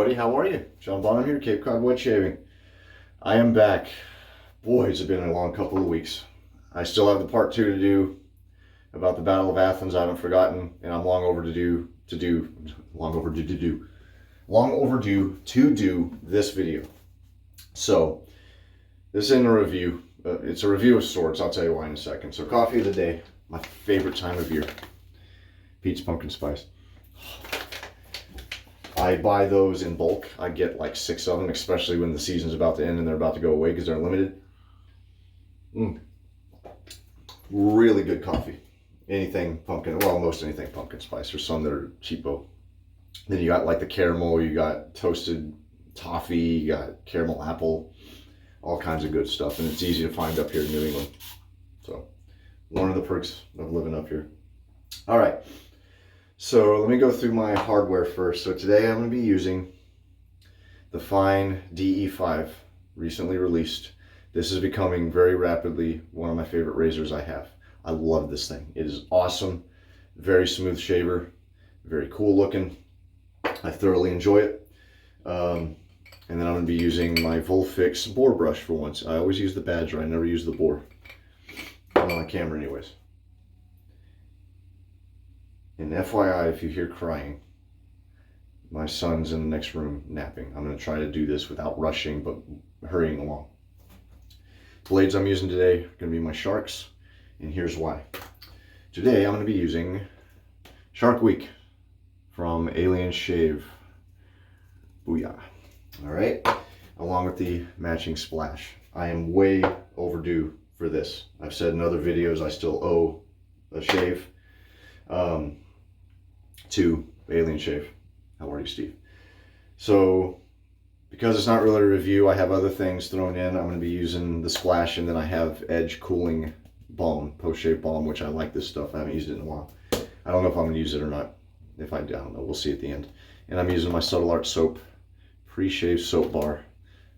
everybody. How are you? John Bonham here, Cape Cod Wetshaving. I am back. Boy, it's been a long couple of weeks. I still have the part 2 to do about the Battle of Athens. I haven't forgotten, and I'm long overdue to do this video. So, this isn't a review. It's a review of sorts. I'll tell you why in a second. So, coffee of the day, my favorite time of year. Pete's Pumpkin Spice. I buy those in bulk. I get like 6 of them, especially when the season's about to end and they're about to go away because they're limited. Really good coffee. Anything pumpkin, well, most anything pumpkin spice. There's some that are cheapo. Then you got like the caramel, you got toasted toffee, you got caramel apple, all kinds of good stuff. And it's easy to find up here in New England. So, one of the perks of living up here. All right. So let me go through my hardware first. So today I'm going to be using the Fine DE5, recently released. This is becoming very rapidly one of my favorite razors I have. I love this thing. It is awesome, very smooth shaver, very cool looking. I thoroughly enjoy it. And then I'm going to be using my Volfix bore brush for once. I always use the badger, I never use the bore. On my camera anyways. And FYI, if you hear crying, my son's in the next room napping. I'm going to try to do this without rushing, but hurrying along. Blades I'm using today are going to be my Sharks, and here's why. Today I'm going to be using Shark Week from Alien Shave. Booyah. Alright, along with the matching splash. I am way overdue for this. I've said in other videos I still owe a shave. To Alien Shave. How are you, Steve? So, because it's not really a review, I have other things thrown in. I'm going to be using the splash, and then I have Edge Cooling Balm, post-shave balm, which I like this stuff. I haven't used it in a while. I don't know if I'm going to use it or not. If I don't know, we'll see at the end. And I'm using my Subtle Art soap, pre-shave soap bar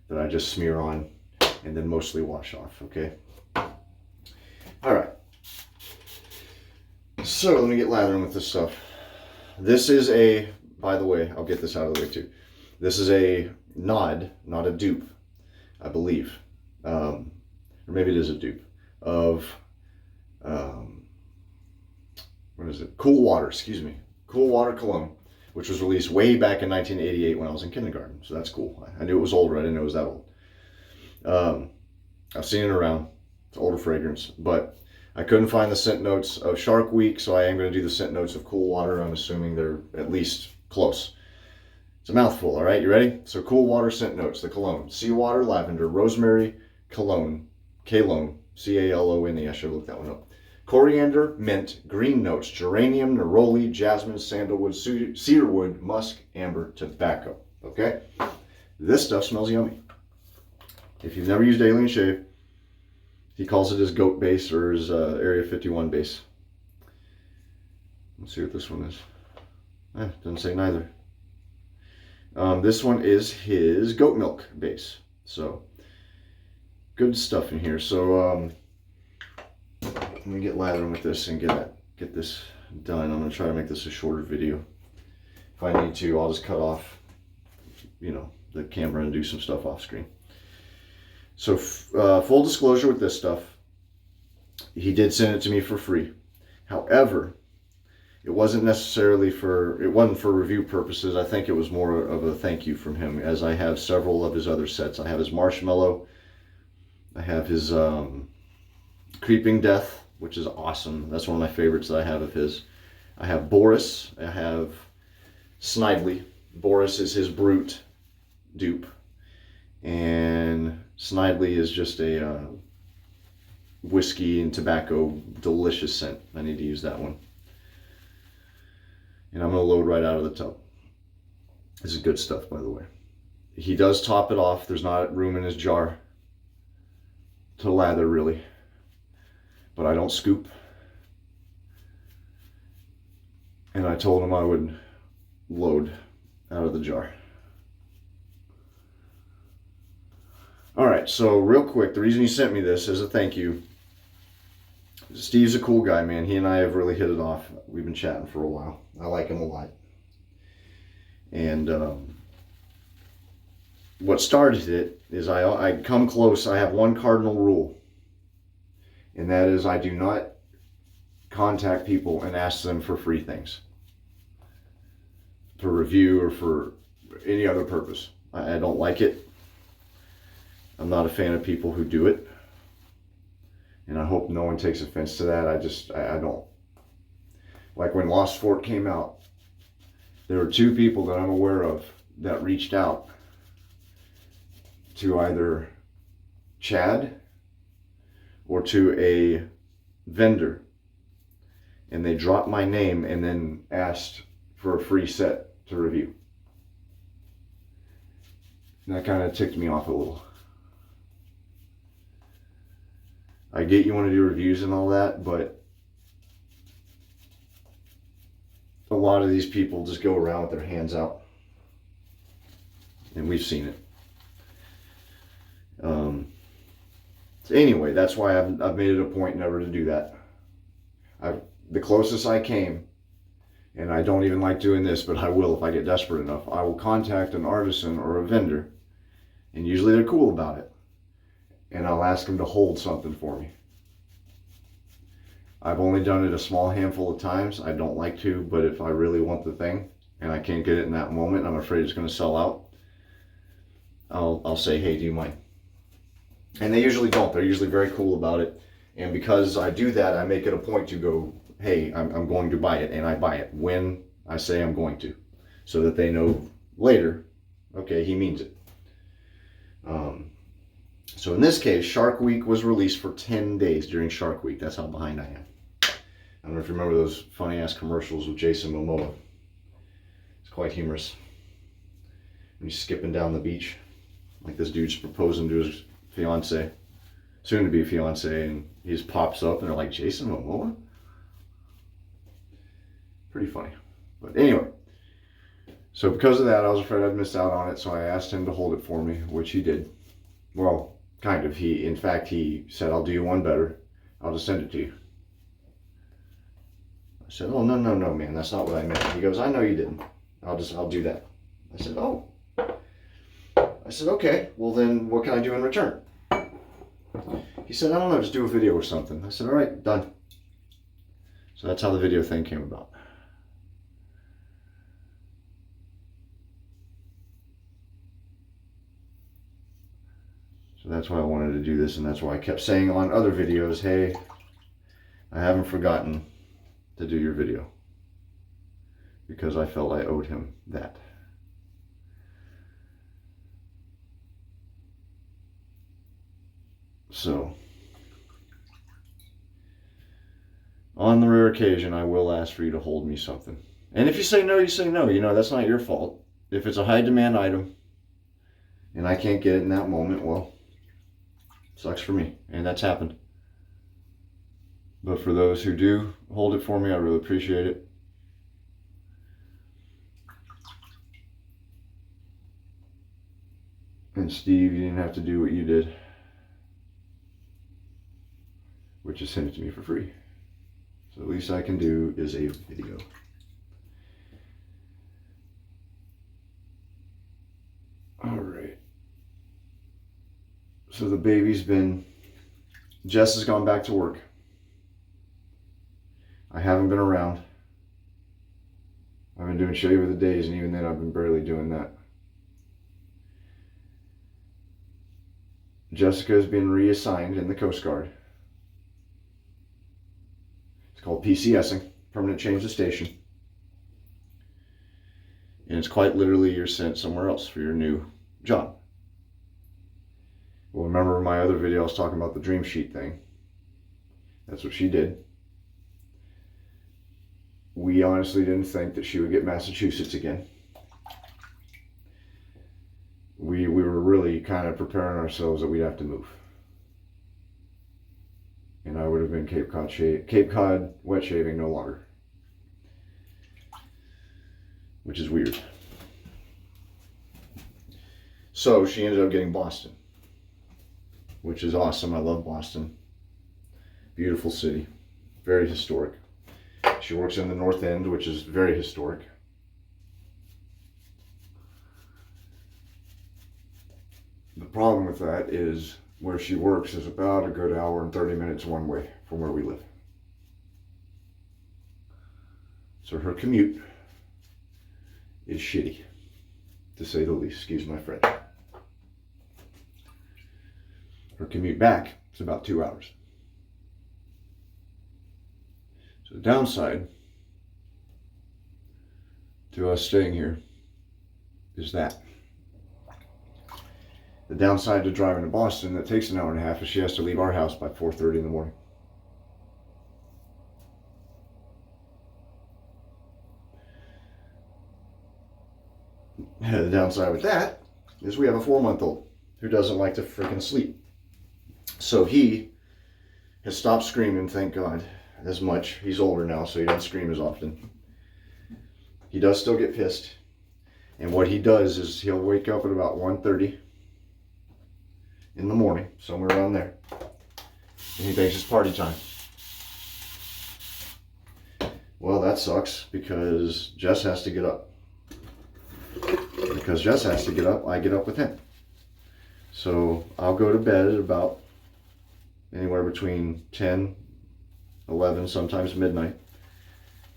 that I just smear on and then mostly wash off, okay? All right. So, let me get lathering with this stuff. This is a, by the way, I'll get this out of the way too. This is a nod, not a dupe, I believe. Or maybe it is a dupe of, what is it? Cool Water, excuse me. Cool Water Cologne, which was released way back in 1988 when I was in kindergarten. So that's cool. I knew it was older. I didn't know it was that old. I've seen it around. It's an older fragrance, but I couldn't find the scent notes of Shark Week, so I am going to do the scent notes of Cool Water. I'm assuming they're at least close. It's a mouthful, all right? You ready? So Cool Water scent notes, the cologne. Seawater, Lavender, Rosemary, Calone, C-A-L-O-N-E. I should have looked that one up. Coriander, Mint, Green Notes, Geranium, Neroli, Jasmine, Sandalwood, Cedarwood, Musk, Amber, Tobacco. Okay? This stuff smells yummy. If you've never used Alien Shave, he calls it his goat base or his Area 51 base. Let's see what this one is. Doesn't say neither. This one is his goat milk base. So, good stuff in here. So, let me get lathering with this and get this done. I'm going to try to make this a shorter video. If I need to, I'll just cut off, the camera and do some stuff off screen. So, full disclosure with this stuff, he did send it to me for free. However, it wasn't for review purposes. I think it was more of a thank you from him, as I have several of his other sets. I have his Marshmallow. I have his Creeping Death, which is awesome. That's one of my favorites that I have of his. I have Boris. I have Snidely. Boris is his Brute dupe. And Snidely is just a whiskey and tobacco delicious scent. I need to use that one. And I'm going to load right out of the tub. This is good stuff, by the way. He does top it off. There's not room in his jar to lather, really. But I don't scoop. And I told him I would load out of the jar. Alright, so real quick, the reason he sent me this as a thank you. Steve's a cool guy, man. He and I have really hit it off. We've been chatting for a while. I like him a lot. And what started it is I come close. I have one cardinal rule, and that is I do not contact people and ask them for free things, for review or for any other purpose. I don't like it. I'm not a fan of people who do it, and I hope no one takes offense to that. I don't. Like when Lost Fort came out, there were two people that I'm aware of that reached out to either Chad or to a vendor, and they dropped my name and then asked for a free set to review. And that kind of ticked me off a little. I get you want to do reviews and all that, but a lot of these people just go around with their hands out, and we've seen it. So anyway, that's why I've made it a point never to do that. The closest I came, and I don't even like doing this, but I will if I get desperate enough, I will contact an artisan or a vendor, and usually they're cool about it, and I'll ask them to hold something for me. I've only done it a small handful of times. I don't like to, but if I really want the thing and I can't get it in that moment, I'm afraid it's going to sell out, I'll say, hey, do you mind? And they usually don't. They're usually very cool about it. And because I do that, I make it a point to go, hey, I'm going to buy it, and I buy it when I say I'm going to, so that they know later, okay, he means it. So in this case, Shark Week was released for 10 days during Shark Week. That's how behind I am. I don't know if you remember those funny ass commercials with Jason Momoa. It's quite humorous. When he's skipping down the beach, like this dude's proposing to his fiance, soon to be fiance, and he just pops up and they're like, Jason Momoa? Pretty funny. But anyway, so because of that, I was afraid I'd miss out on it, so I asked him to hold it for me, which he did. Well, kind of. In fact, he said, I'll do you one better. I'll just send it to you. I said, oh, no, man, that's not what I meant. He goes, I know you didn't. I'll do that. I said, oh. I said, okay, well then what can I do in return? He said, I don't know, just do a video or something. I said, all right, done. So that's how the video thing came about. So that's why I wanted to do this, and that's why I kept saying on other videos, hey, I haven't forgotten to do your video, because I felt I owed him that. So, on the rare occasion, I will ask for you to hold me something. And if you say no, you say no. You know, that's not your fault. If it's a high demand item and I can't get it in that moment, well, sucks for me. And that's happened. But for those who do hold it for me, I really appreciate it. And Steve, you didn't have to do what you did, which is send it to me for free. So the least I can do is a video. All right. So the baby's Jess has gone back to work. I haven't been around. I've been doing shave of the days, and even then I've been barely doing that. Jessica has been reassigned in the Coast Guard. It's called PCSing, permanent change of station. And it's quite literally you're sent somewhere else for your new job. Well, remember my other video I was talking about the dream sheet thing. That's what she did. We honestly didn't think that she would get Massachusetts again. We were really kind of preparing ourselves that we'd have to move. And I would have been Cape Cod wet shaving no longer. Which is weird. So she ended up getting Boston, which is awesome. I love Boston. Beautiful city. Very historic. She works in the North End, which is very historic. The problem with that is where she works is about a good hour and 30 minutes one way from where we live. So her commute is shitty, to say the least. Excuse my French. Her commute back is about 2 hours. So the downside to us staying here is that. The downside to driving to Boston, that takes an hour and a half, is she has to leave our house by 4:30 in the morning. The downside with that is we have a 4-month-old who doesn't like to freaking sleep. So he has stopped screaming, thank God, as much. He's older now, so he doesn't scream as often. He does still get pissed. And what he does is he'll wake up at about 1:30 in the morning, somewhere around there. And he thinks it's party time. Well, that sucks because Jess has to get up. Because Jess has to get up, I get up with him. So I'll go to bed at about anywhere between 10, 11, sometimes midnight.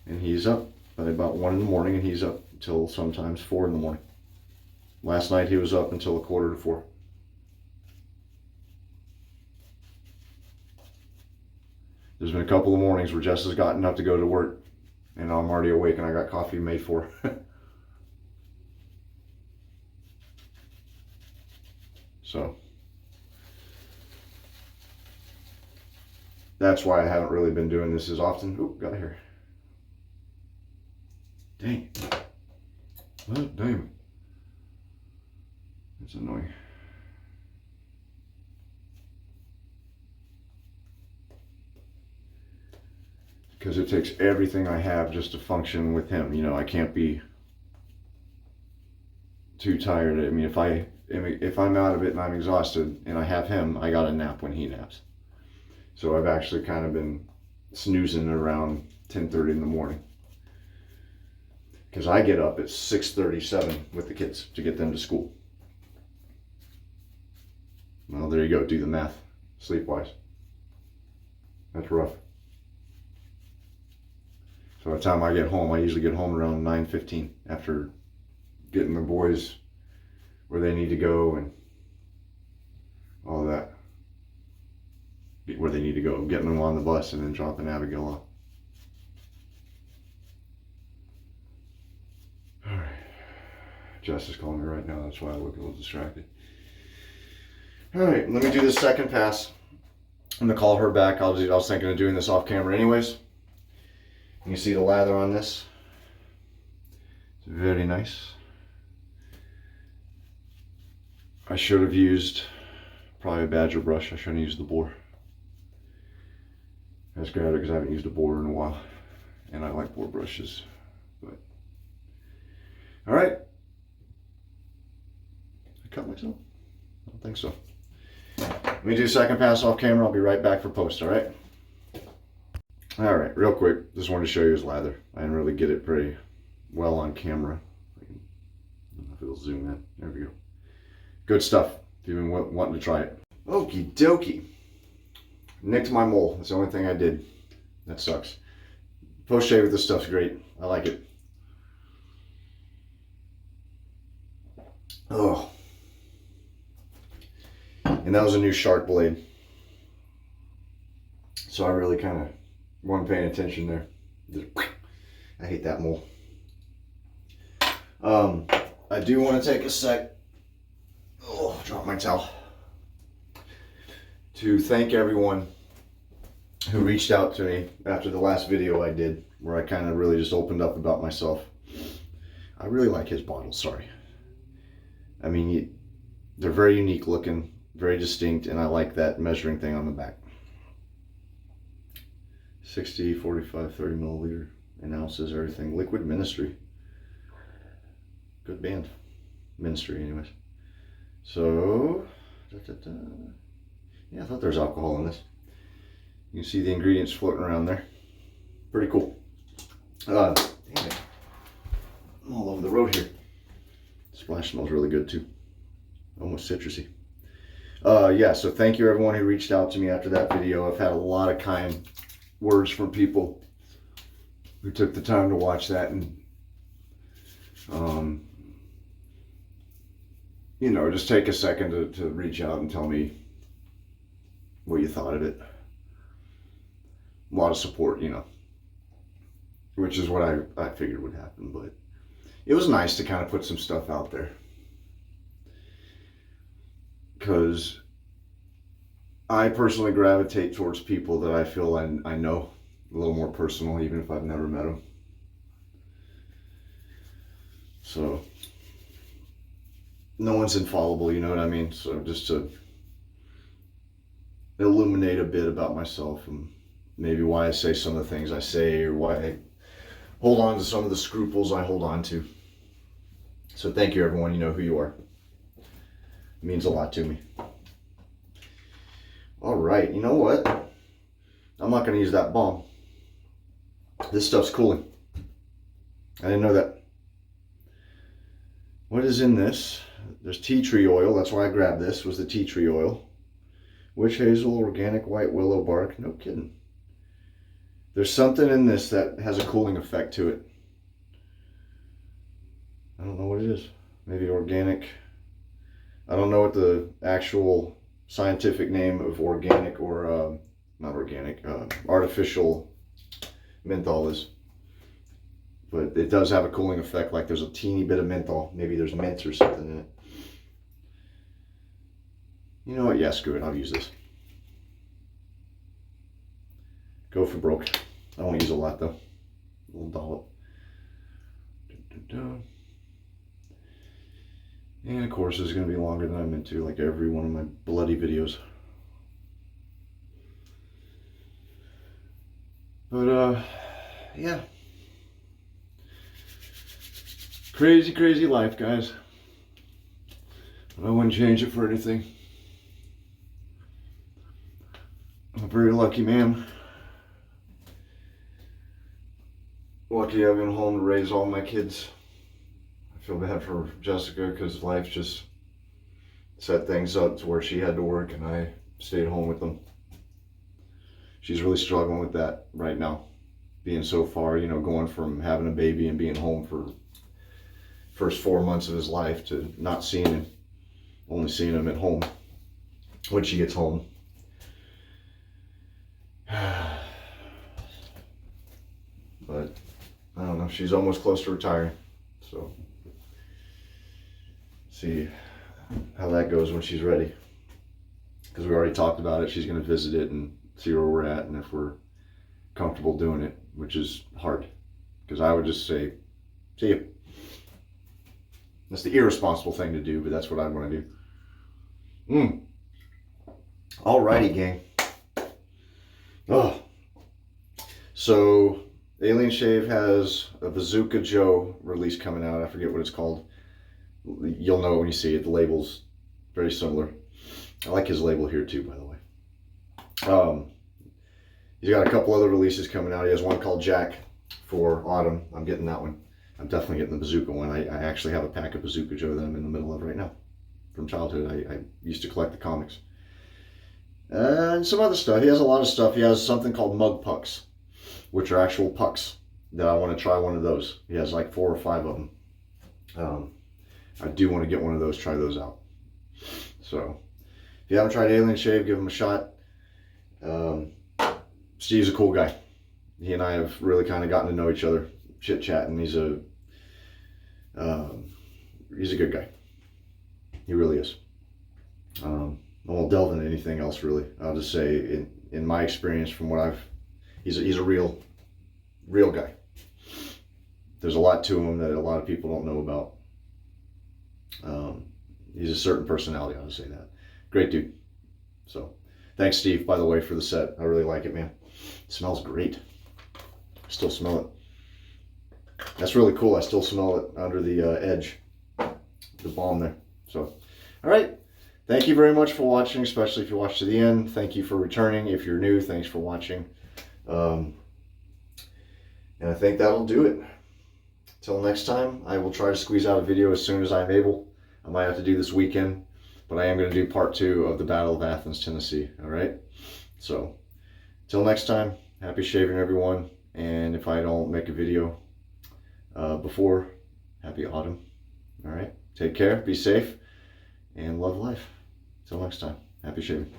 And he's up by about 1 in the morning, and he's up until sometimes 4 in the morning. Last night he was up until 3:45. There's been a couple of mornings where Jess has gotten up to go to work, and I'm already awake and I got coffee made for her. So that's why I haven't really been doing this as often. Oop, got here. Dang. What? Damn. That's annoying. Because it takes everything I have just to function with him. You know, I can't be too tired. I mean, if I'm out of it and I'm exhausted and I have him, I got to nap when he naps. So I've actually kind of been snoozing around 10:30 in the morning. Because I get up at 6:37 with the kids to get them to school. Well, there you go. Do the math, sleep-wise. That's rough. So by the time I get home, I usually get home around 9:15 after getting the boys where they need to go and all of that. Where they need to go, getting them on the bus and then dropping Abigail off. Alright. Jess is calling me right now, that's why I look a little distracted. Alright, let me do this second pass. I'm going to call her back. I was thinking of doing this off camera anyways. You see the lather on this? It's very nice. I should have used probably a badger brush. I shouldn't have used the boar. I just grabbed it because I haven't used a boar in a while. And I like boar brushes. But alright. I cut myself? I don't think so. Let me do a second pass off camera. I'll be right back for post, alright? Alright, real quick, just wanted to show you his lather. I didn't really get it pretty well on camera. I don't know if it'll zoom in. There we go. Good stuff, if you've been wanting to try it. Okie dokie. Nicked my mole. That's the only thing I did. That sucks. Post shave with this stuff's great. I like it. Oh. And that was a new shark blade. So I really kind of wasn't paying attention there. I hate that mole. I do want to take a sec. Oh, drop my towel. To thank everyone who reached out to me after the last video I did, where I kind of really just opened up about myself. I really like his bottles, sorry. I mean, they're very unique looking, very distinct, and I like that measuring thing on the back. 60, 45, 30 milliliter in ounces, everything. Liquid Ministry. Good band. Ministry, anyways. So, yeah, I thought there was alcohol in this. You can see the ingredients floating around there. Pretty cool. Damn it. I'm all over the road here. Splash smells really good too. Almost citrusy. Yeah, so thank you everyone who reached out to me after that video. I've had a lot of kind words from people who took the time to watch that and, you know, just take a second to reach out and tell me what you thought of it. A lot of support, you know, which is what I figured would happen, but it was nice to kind of put some stuff out there. Because I personally gravitate towards people that I feel I know a little more personal, even if I've never met them. So, no one's infallible, you know what I mean? So just to illuminate a bit about myself and maybe why I say some of the things I say, or why I hold on to some of the scruples I hold on to. So thank you everyone, you know who you are. It means a lot to me. All right, you know what? I'm not going to use that balm. This stuff's cooling. I didn't know that. What is in this? There's tea tree oil. That's why I grabbed this, was the tea tree oil. Witch hazel, organic white willow bark. No kidding. There's something in this that has a cooling effect to it. I don't know what it is. Maybe organic. I don't know what the actual scientific name of organic or not organic, artificial menthol is. But it does have a cooling effect, like there's a teeny bit of menthol. Maybe there's mint or something in it. You know what? Yeah, screw it. I'll use this. Go for broke. I won't use a lot though. A little dollop. And of course, this is going to be longer than I meant to, like every one of my bloody videos. But yeah. Crazy, crazy life, guys. But I wouldn't change it for anything. I'm a very lucky man. Lucky I've been home to raise all my kids. I feel bad for Jessica because life just set things up to where she had to work and I stayed home with them. She's really struggling with that right now. Being so far, you know, going from having a baby and being home for first 4 months of his life to not seeing him, only seeing him at home when she gets home. But I don't know, she's almost close to retiring, so see how that goes when she's ready, because we already talked about it. She's going to visit it and see where we're at and if we're comfortable doing it, which is hard, because I would just say see you. That's the irresponsible thing to do, but that's what I want to do. Alrighty, gang. Oh, so Alien Shave has a Bazooka Joe release coming out. I forget what it's called. You'll know when you see it. The label's very similar. I like his label here too, by the way. He's got a couple other releases coming out. He has one called Jack for autumn. I'm getting that one. I'm definitely getting the Bazooka one. I actually have a pack of Bazooka Joe that I'm in the middle of right now. From childhood, I used to collect the comics. And some other stuff. He has a lot of stuff. He has something called mug pucks, which are actual pucks that I want to try one of those. He has like 4 or 5 of them. I do want to get one of those, try those out. So if you haven't tried Alien Shave, give him a shot. Steve's a cool guy. He and I have really kind of gotten to know each other, chit chatting. He's a good guy. He really is. I won't delve into anything else really. I'll just say in my experience from what he's a real guy. There's a lot to him that a lot of people don't know about. He's a certain personality, I'll just say that. Great dude. So thanks, Steve, by the way, for the set. I really like it, man. It smells great. I still smell it. That's really cool. I still smell it under the edge, the balm there. So, all right. Thank you very much for watching, especially if you watched to the end. Thank you for returning. If you're new, thanks for watching. And I think that'll do it. Till next time, I will try to squeeze out a video as soon as I'm able. I might have to do this weekend. But I am going to do part 2 of the Battle of Athens, Tennessee. All right. So till next time, happy shaving, everyone. And if I don't make a video before, happy autumn. All right. Take care. Be safe. And love life. Till next time. Happy shaving.